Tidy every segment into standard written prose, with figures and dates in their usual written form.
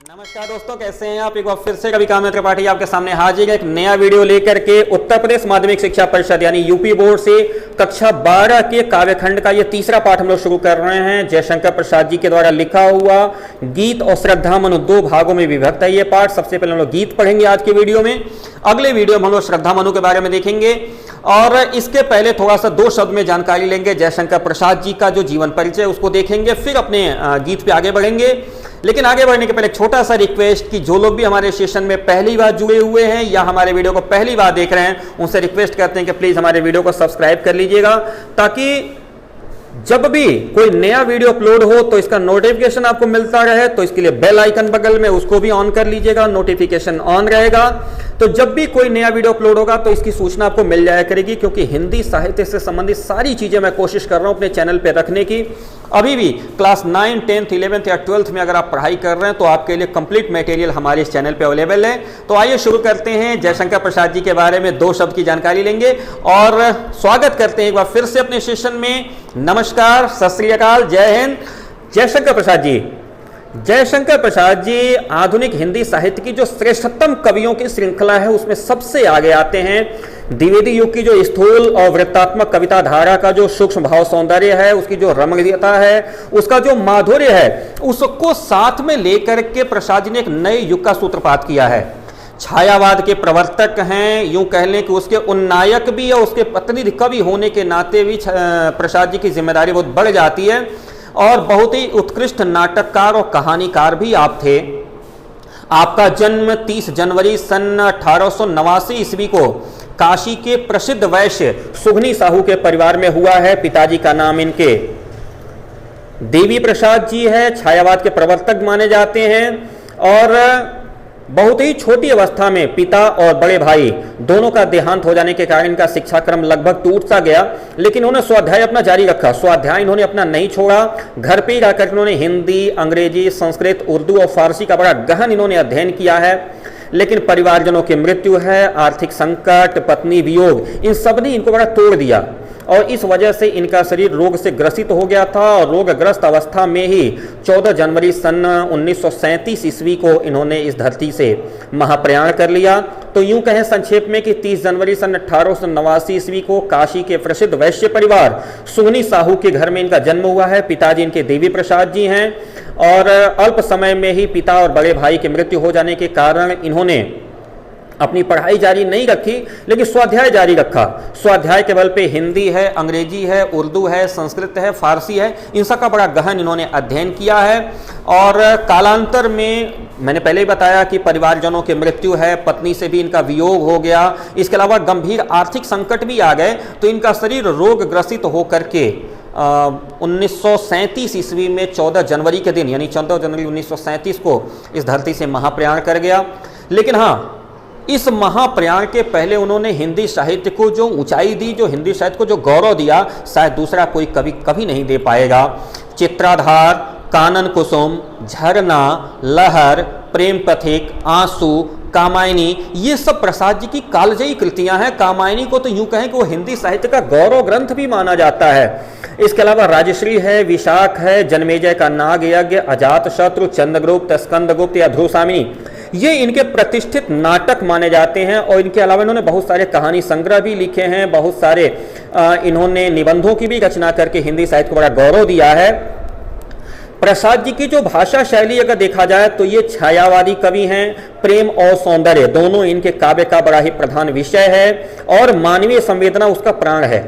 नमस्कार दोस्तों, कैसे हैं आप। एक बार फिर से कवि काव्य त्रिपाठी आपके सामने हाजिर है एक नया वीडियो लेकर के। उत्तर प्रदेश माध्यमिक शिक्षा परिषद यानी यूपी बोर्ड से कक्षा 12 के काव्यखंड का ये तीसरा पाठ हम लोग शुरू कर रहे हैं। जयशंकर प्रसाद जी के द्वारा लिखा हुआ गीत और श्रद्धा मनु दो भागों में विभक्त है ये पाठ। सबसे पहले हम लोग गीत पढ़ेंगे आज के वीडियो में, अगले वीडियो में हम लोग श्रद्धा मनु के बारे में देखेंगे और इसके पहले थोड़ा सा दो शब्द में जानकारी लेंगे जयशंकर प्रसाद जी का जो जीवन परिचय उसको देखेंगे, फिर अपने गीत पे आगे बढ़ेंगे। लेकिन आगे बढ़ने के पहले एक छोटा सा रिक्वेस्ट कि जो लोग भी हमारे सेशन में पहली बार जुड़े हुए हैं या हमारे वीडियो को पहली बार देख रहे हैं उनसे रिक्वेस्ट करते हैं कि प्लीज हमारे वीडियो को सब्सक्राइब कर लीजिएगा, ताकि जब भी कोई नया वीडियो अपलोड हो तो इसका नोटिफिकेशन आपको मिलता रहे। तो इसके लिए बेल आइकन बगल में उसको भी ऑन कर लीजिएगा, नोटिफिकेशन ऑन रहेगा तो जब भी कोई नया वीडियो अपलोड होगा तो इसकी सूचना आपको मिल जाया करेगी। क्योंकि हिंदी साहित्य से संबंधित सारी चीजें मैं कोशिश कर रहा हूं अपने चैनल पे रखने की। अभी भी क्लास 9, 10th, 11th या 12th में अगर आप पढ़ाई कर रहे हैं तो आपके लिए कंप्लीट मटेरियल हमारे इस चैनल पे अवेलेबल है। तो आइए शुरू करते हैं। जयशंकर प्रसाद जी के बारे में दो शब्द की जानकारी लेंगे और स्वागत करते हैं एक बार फिर से अपने सेशन में। नमस्कार, सत श्री अकाल, जय हिंद। जयशंकर प्रसाद जी, जयशंकर प्रसाद जी आधुनिक हिंदी साहित्य की जो श्रेष्ठतम कवियों की श्रृंखला है उसमें सबसे आगे आते हैं। द्विवेदी युग की जो स्थूल और वृत्तात्मक कविता धारा का जो सूक्ष्म भाव सौंदर्य है, उसकी जो रमणीयता है, उसका जो माधुर्य है, उसको साथ में लेकर के प्रसाद जी ने एक नए युग का सूत्रपात किया है। छायावाद के प्रवर्तक हैं, यूं कह लें कि उसके उन्नायक भी और उसके प्रतिनिधि कवि होने के नाते भी प्रसाद जी की जिम्मेदारी बहुत बढ़ जाती है। और बहुत ही उत्कृष्ट नाटककार और कहानीकार भी आप थे। आपका जन्म 30 जनवरी सन 1889 ईस्वी को काशी के प्रसिद्ध वैश्य सुगनी साहू के परिवार में हुआ है। पिताजी का नाम इनके देवी प्रसाद जी है, छायावाद के प्रवर्तक माने जाते हैं। और बहुत ही छोटी अवस्था में पिता और बड़े भाई दोनों का देहांत हो जाने के कारण इनका शिक्षा क्रम लगभग टूट सा गया, लेकिन उन्होंने स्वाध्याय अपना जारी रखा। स्वाध्याय इन्होंने अपना नहीं छोड़ा। घर पे ही रहकर इन्होंने हिंदी, अंग्रेजी, संस्कृत, उर्दू और फारसी का बड़ा गहन इन्होंने अध्ययन किया है। लेकिन परिवारजनों की मृत्यु है, आर्थिक संकट, पत्नी वियोग, इन सब ने इनको बड़ा तोड़ दिया और इस वजह से इनका शरीर रोग से ग्रसित हो गया था। और रोगग्रस्त अवस्था में ही 14 जनवरी सन 1937 ईस्वी को इन्होंने इस धरती से महाप्रयाण कर लिया। तो यूं कहें संक्षेप में कि 30 जनवरी सन 1889 ईस्वी को काशी के प्रसिद्ध वैश्य परिवार सुगनी साहू के घर में इनका जन्म हुआ है। पिताजी इनके देवी प्रसाद जी हैं और अल्प समय में ही पिता और बड़े भाई की मृत्यु हो जाने के कारण इन्होंने अपनी पढ़ाई जारी नहीं रखी, लेकिन स्वाध्याय जारी रखा। स्वाध्याय के बल पे हिंदी है, अंग्रेजी है, उर्दू है, संस्कृत है, फारसी है, इन सब का बड़ा गहन इन्होंने अध्ययन किया है। और कालांतर में मैंने पहले ही बताया कि परिवारजनों की मृत्यु है, पत्नी से भी इनका वियोग हो गया, इसके अलावा गंभीर आर्थिक संकट भी आ गए। तो इनका शरीर रोग ग्रसित होकर के 1937 ईस्वी में 14 जनवरी के दिन यानी 14 जनवरी 1937 को इस धरती से महाप्रयाण कर गया। लेकिन हाँ, इस महाप्रयाण के पहले उन्होंने हिंदी साहित्य को जो ऊंचाई दी, जो हिंदी साहित्य को जो गौरव दिया, शायद दूसरा कोई कवि कभी नहीं दे पाएगा। चित्राधार, कानन कुसुम, झरना, लहर, प्रेम पथिक, आंसू, कामायनी, ये सब प्रसाद जी की कालजयी कृतियां हैं। कामायनी को तो यूं कहें कि वो हिंदी साहित्य का गौरव ग्रंथ भी माना जाता है। इसके अलावा राजश्री है, विशाख है, जन्मेजय का नाग यज्ञ, अजात शत्रु, चंद्रगुप्त, स्कंदगुप्त या ध्रुवसामिनी, ये इनके प्रतिष्ठित नाटक माने जाते हैं। और इनके अलावा इन्होंने बहुत सारे कहानी संग्रह भी लिखे हैं, बहुत सारे इन्होंने निबंधों की भी रचना करके हिंदी साहित्य को बड़ा गौरव दिया है। प्रसाद जी की जो भाषा शैली अगर देखा जाए तो ये छायावादी कवि हैं। प्रेम और सौंदर्य दोनों इनके काव्य का बड़ा ही प्रधान विषय है और मानवीय संवेदना उसका प्राण है।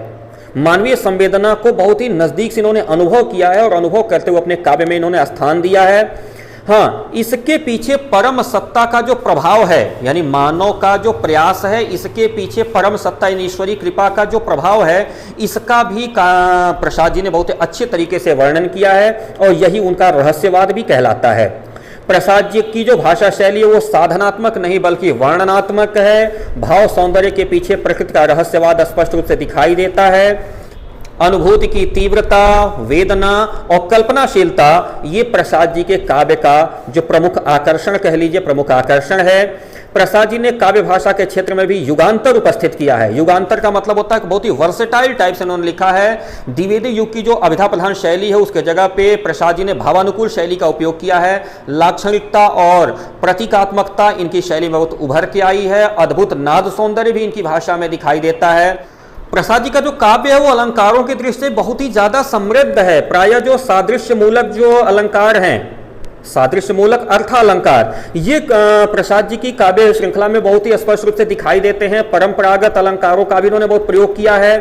मानवीय संवेदना को बहुत ही नजदीक से इन्होंने अनुभव किया है और अनुभव करते हुए अपने काव्य में इन्होंने स्थान दिया है। हाँ, इसके पीछे परम सत्ता का जो प्रभाव है, यानी मानव का जो प्रयास है, इसके पीछे परम सत्ता ईश्वरी कृपा का जो प्रभाव है, इसका भी प्रसाद जी ने बहुत अच्छे तरीके से वर्णन किया है और यही उनका रहस्यवाद भी कहलाता है। प्रसाद जी की जो भाषा शैली है वो साधनात्मक नहीं बल्कि वर्णनात्मक है। भाव सौंदर्य के पीछे प्रकृति का रहस्यवाद स्पष्ट रूप से दिखाई देता है। अनुभूति की तीव्रता, वेदना और कल्पनाशीलता, ये प्रसाद जी के काव्य का जो प्रमुख आकर्षण कह लीजिए, प्रमुख आकर्षण है। प्रसाद जी ने काव्य भाषा के क्षेत्र में भी युगांतर उपस्थित किया है। युगांतर का मतलब होता है कि बहुत ही वर्सेटाइल टाइप से उन्होंने लिखा है। द्विवेदी युग की जो अभिधा प्रधान शैली है उसके जगह पे प्रसाद जी ने भावानुकूल शैली का उपयोग किया है। लाक्षणिकता और प्रतीकात्मकता इनकी शैली में बहुत उभर के आई है। अद्भुत नाद सौंदर्य भी इनकी भाषा में दिखाई देता है। प्रसाद जी का जो काव्य है वो अलंकारों की दृष्टि से बहुत ही ज्यादा समृद्ध है। प्रायः जो सादृश्य मूलक जो अलंकार हैं, सादृश्य मूलक अर्थ अलंकार, ये प्रसाद जी की काव्य श्रृंखला में बहुत ही स्पष्ट रूप से दिखाई देते हैं। परंपरागत अलंकारों का भी इन्होंने बहुत प्रयोग किया है।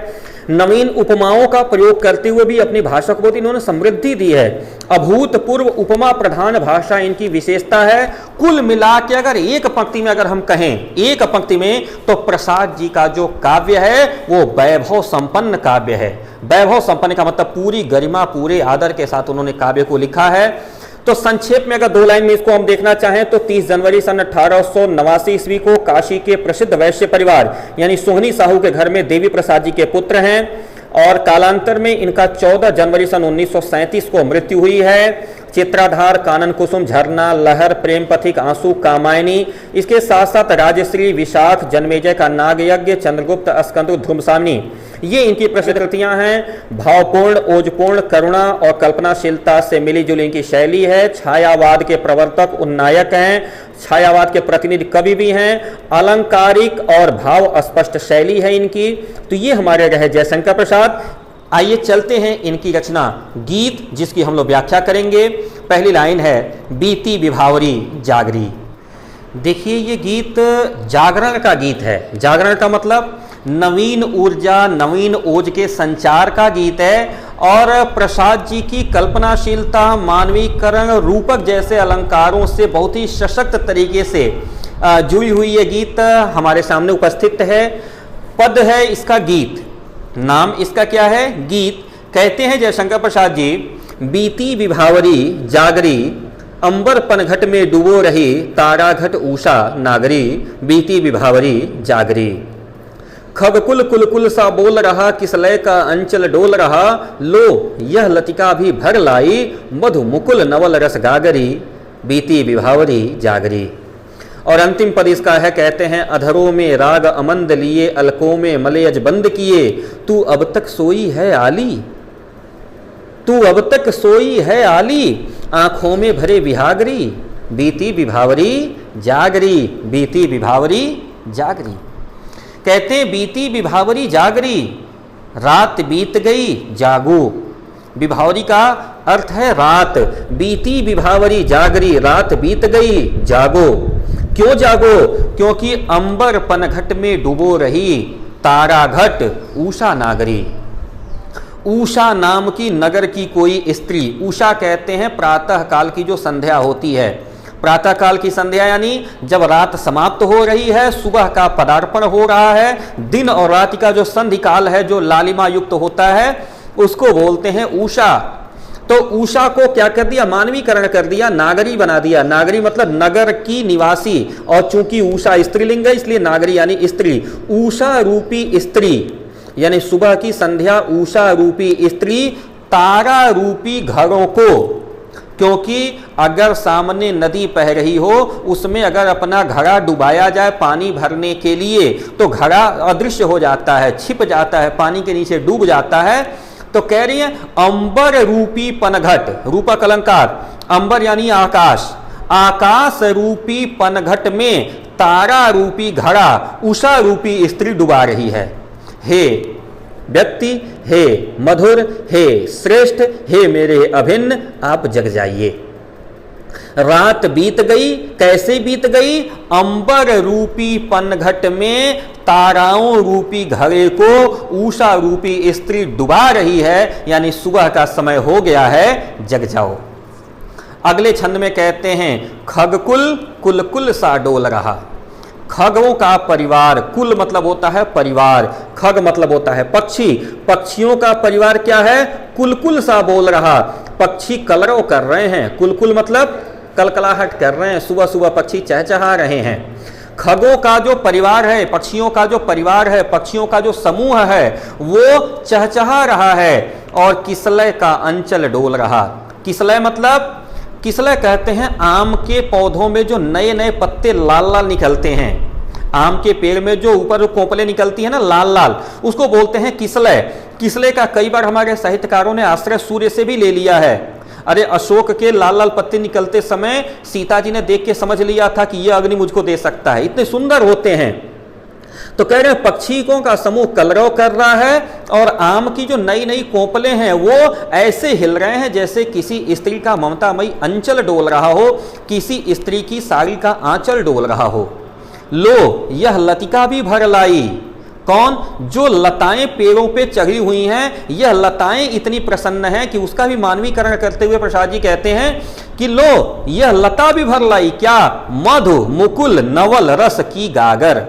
नवीन उपमाओं का प्रयोग करते हुए भी अपनी भाषा को बहुत इन्होंने समृद्धि दी है। अभूतपूर्व उपमा प्रधान भाषा इनकी विशेषता है। कुल मिला के अगर एक पंक्ति में अगर हम कहें, एक पंक्ति में, तो प्रसाद जी का जो काव्य है वो वैभव संपन्न काव्य है। वैभव संपन्न का मतलब पूरी गरिमा, पूरे आदर के साथ उन्होंने काव्य को लिखा है। तो संक्षेप में अगर दो लाइन में इसको हम देखना चाहें तो 30 जनवरी सन 1889 ईस्वी को काशी के प्रसिद्ध वैश्य परिवार यानी सोहनी साहू के घर में देवी प्रसाद जी के पुत्र हैं और कालांतर में इनका 14 जनवरी सन 1937 को मृत्यु हुई है। चित्राधार, कानन कुसुम, झरना, लहर, प्रेम पथिक, आंसू, कामायनी, इसके साथ साथ राजश्री, विशाख, जन्मेजय का नागयज्ञ, चंद्रगुप्त, स्कंद, ध्रुमसानी, ये इनकी प्रसिद्ध कृतियां हैं। भावपूर्ण, ओजपूर्ण, करुणा और कल्पनाशीलता से मिली जुली इनकी शैली है। छायावाद के प्रवर्तक उन्नायक हैं, छायावाद के प्रतिनिधि कवि भी हैं। अलंकारिक और भाव स्पष्ट शैली है इनकी। तो ये हमारे रहे जयशंकर प्रसाद। आइए चलते हैं इनकी रचना गीत, जिसकी हम लोग व्याख्या करेंगे। पहली लाइन है, बीती विभावरी जागरी। देखिए ये गीत जागरण का गीत है। जागरण का मतलब नवीन ऊर्जा, नवीन ओज के संचार का गीत है। और प्रसाद जी की कल्पनाशीलता, मानवीकरण, रूपक जैसे अलंकारों से बहुत ही सशक्त तरीके से जुड़ी हुई ये गीत हमारे सामने उपस्थित है। पद है इसका गीत, नाम इसका क्या है, गीत। कहते हैं जयशंकर प्रसाद जी, बीती विभावरी जागरी, अंबर पनघट में डूबो रही, ताराघट उषा नागरी, बीती विभावरी जागरी। खगकुल कुलकुल सा बोल रहा, किसलय का अंचल डोल रहा, लो यह लतिका भी भर लाई, मधु मुकुल नवल रस गागरी, बीती विभावरी जागरी। और अंतिम पद इसका है, कहते हैं अधरों में राग अमंद लिए, अलकों में मलयज बंद किए, तू अब तक सोई है आली, तू अब तक सोई है आली, आंखों में भरे विहागरी, बीती विभावरी जागरी, बीती विभावरी जागरी। कहते हैं बीती विभावरी जागरी, रात बीत गई जागो। विभावरी का अर्थ है रात, बीती विभावरी जागरी, रात बीत गई जागो। क्यों जागो? क्योंकि अंबर पनघट में डूबो रही, ताराघट उषा नागरी। उषा नाम की नगर की कोई स्त्री, उषा कहते हैं प्रातः काल की जो संध्या होती है। प्रातः काल की संध्या यानी जब रात समाप्त हो रही है, सुबह का पदार्पण हो रहा है, दिन और रात का जो संधि काल है, जो लालिमा युक्त होता है, उसको बोलते हैं उषा। तो उषा को क्या कर दिया, मानवीकरण कर दिया, नागरी बना दिया। नागरी मतलब नगर की निवासी, और चूंकि उषा स्त्रीलिंग है इसलिए नागरी यानी स्त्री। उषा रूपी स्त्री यानी सुबह की संध्या, उषा रूपी स्त्री तारा रूपी घरों को, क्योंकि अगर सामने नदी बह रही हो, उसमें अगर अपना घड़ा डुबाया जाए पानी भरने के लिए, तो घड़ा अदृश्य हो जाता है, छिप जाता है, पानी के नीचे डूब जाता है। तो कह रही है अंबर रूपी पनघट, रूपक अलंकार, अंबर यानी आकाश, आकाश रूपी पनघट में तारा रूपी घड़ा उषा रूपी स्त्री डुबा रही है। हे व्यक्ति, हे मधुर, हे श्रेष्ठ, हे मेरे अभिन्न, आप जग जाइए। रात बीत गई, कैसे बीत गई? अंबर रूपी पनघट में ताराओं रूपी घड़े को उषा रूपी स्त्री डुबा रही है, यानी सुबह का समय हो गया है, जग जाओ। अगले छंद में कहते हैं खगकुल कुलकुल सा डोल रहा। खगों का परिवार, कुल मतलब होता है परिवार, खग मतलब होता है पक्षी, पक्षियों का परिवार क्या है? कुलकुल सा बोल रहा। पक्षी कलरव कर रहे हैं, कुलकुल मतलब कलकलाहट कर रहे हैं, सुबह सुबह पक्षी चहचहा रहे हैं। खगों का जो परिवार है, पक्षियों का जो परिवार है, पक्षियों का जो समूह है, वो चहचहा रहा है। और किसलय का अंचल डोल रहा। किसलय मतलब किसलय कहते हैं आम के पौधों में जो नए नए पत्ते लाल लाल निकलते हैं, आम के पेड़ में जो ऊपर कोंपले निकलती है ना लाल लाल, उसको बोलते हैं किसलय। किसलय का कई बार हमारे साहित्यकारों ने आश्रय सूर्य से भी ले लिया है। अरे अशोक के लाल लाल पत्ते निकलते समय सीता जी ने देख के समझ लिया था कि यह अग्नि मुझको दे सकता है, इतने सुंदर होते हैं। तो कह रहे हैं पक्षियों का समूह कलरव कर रहा है और आम की जो नई नई कोंपले हैं वो ऐसे हिल रहे हैं जैसे किसी स्त्री का ममतामयी अंचल डोल रहा हो, किसी स्त्री की साड़ी का आंचल डोल रहा हो। लो यह लतिका भी भर लाई। कौन? जो लताएं पेड़ों पे चढ़ी हुई हैं, यह लताएं इतनी प्रसन्न हैं कि उसका भी मानवीकरण करते हुए प्रसाद जी कहते हैं कि लो यह लता भी भर लाई। क्या? मधु मुकुल नवल रस की गागर।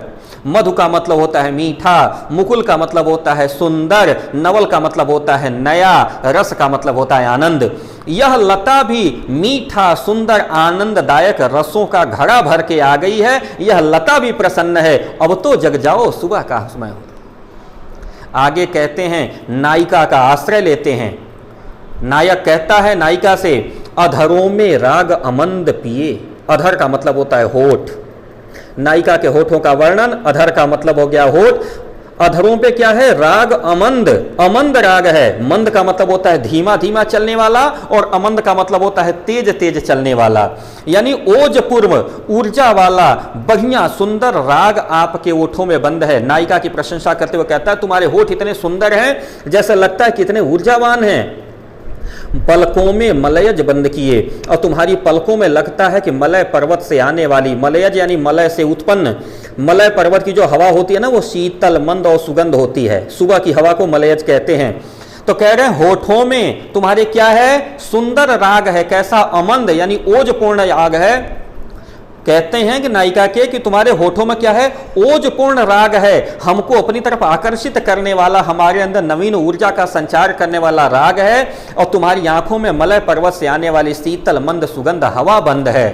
मधु का मतलब होता है मीठा, मुकुल का मतलब होता है सुंदर, नवल का मतलब होता है नया, रस का मतलब होता है आनंद। यह लता भी मीठा सुंदर आनंददायक रसों का घड़ा भर के आ गई है। यह लता भी प्रसन्न है, अब तो जग जाओ सुबह का समय हो। आगे कहते हैं नायिका का आश्रय लेते हैं। नायक कहता है नायिका से, अधरों में राग अमंद पिए। अधर का मतलब होता है होठ। नायिका के होठों का वर्णन, अधर का मतलब हो गया होठ। अधरों पे क्या है? राग अमंद। अमंद राग है। मंद का मतलब होता है धीमा धीमा चलने वाला और अमंद का मतलब होता है तेज तेज चलने वाला, यानी ओजपूर्व ऊर्जा वाला बढ़िया सुंदर राग आपके होठों में बंद है। नायिका की प्रशंसा करते हुए कहता है तुम्हारे होठ इतने सुंदर हैं जैसे लगता है कितने ऊर्जावान हैं। पलकों में मलयज बंद किए, और तुम्हारी पलकों में लगता है कि मलय पर्वत से आने वाली, मलयज यानी मलय से उत्पन्न, मलय पर्वत की जो हवा होती है ना वो शीतल मंद और सुगंध होती है। सुबह की हवा को मलयज कहते हैं। तो कह रहे हैं होठों में तुम्हारे क्या है? सुंदर राग है। कैसा? अमंद यानी ओजपूर्ण राग है। कहते हैं कि नायिका के कि तुम्हारे होठों में क्या है? ओजपूर्ण राग है, हमको अपनी तरफ आकर्षित करने वाला, हमारे अंदर नवीन ऊर्जा का संचार करने वाला राग है, और तुम्हारी आंखों में मलय पर्वत से आने वाली शीतल मंद सुगंध हवा बंद है।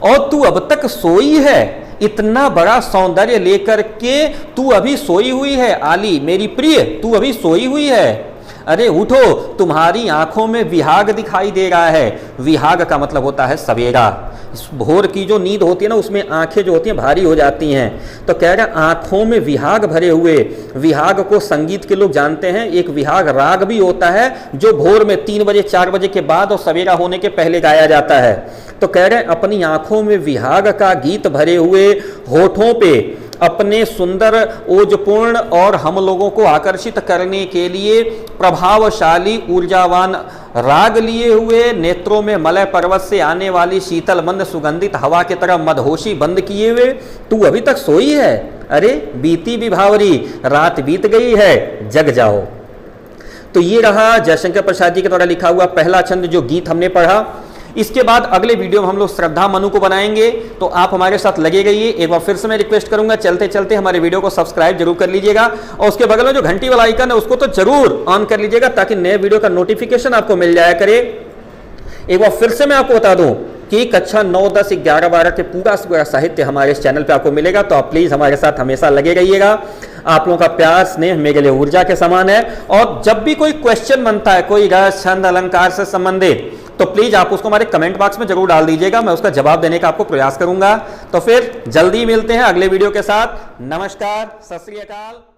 और तू अब तक सोई है, इतना बड़ा सौंदर्य लेकर के तू अभी सोई हुई है। आली मेरी प्रिय, तू अभी सोई हुई है। अरे उठो, तुम्हारी आंखों में विहाग दिखाई दे रहा है। विहाग का मतलब होता है सवेरा। भोर की जो नींद होती है ना उसमें आंखें जो होती हैं भारी हो जाती हैं। तो कह रहे आंखों में विहाग भरे हुए। विहाग को संगीत के लोग जानते हैं, एक विहाग राग भी होता है जो भोर में 3 बजे 4 बजे के बाद और सवेरा होने के पहले गाया जाता है। तो कह रहे अपनी आंखों में विहाग का गीत भरे हुए, होठों पे अपने सुंदर ओजपूर्ण और हम लोगों को आकर्षित करने के लिए प्रभावशाली ऊर्जावान राग लिए हुए, नेत्रों में मलय पर्वत से आने वाली शीतल मंद सुगंधित हवा की तरह मदहोशी बंद किए हुए तू अभी तक सोई है। अरे बीती विभावरी, रात बीत गई है, जग जाओ। तो ये रहा जयशंकर प्रसाद जी के द्वारा लिखा हुआ पहला छंद जो गीत हमने पढ़ा। इसके बाद अगले वीडियो में हम लोग श्रद्धा मनु को बनाएंगे, तो आप हमारे साथ लगे रहिए। एक बार फिर से मैं रिक्वेस्ट करूंगा चलते चलते हमारे वीडियो को सब्सक्राइब जरूर कर लीजिएगा, और उसके बगल में जो घंटी वाला आइकन है उसको तो जरूर ऑन कर लीजिएगा ताकि नए वीडियो का नोटिफिकेशन आपको मिल जाया करे। एक बार फिर से मैं आपको बता दूं कि कक्षा 9, 10, 11, 12 के पूरा साहित्य हमारे इस चैनल पे आपको मिलेगा, तो आप प्लीज हमारे साथ हमेशा लगे रहिएगा। आप लोगों का प्यार स्नेह मेरे लिए ऊर्जा के समान है, और जब भी कोई क्वेश्चन बनता है कोई रस छंद अलंकार से संबंधित, तो प्लीज आप उसको हमारे कमेंट बॉक्स में जरूर डाल दीजिएगा, मैं उसका जवाब देने का आपको प्रयास करूंगा। तो फिर जल्दी मिलते हैं अगले वीडियो के साथ। नमस्कार, सत श्री अकाल।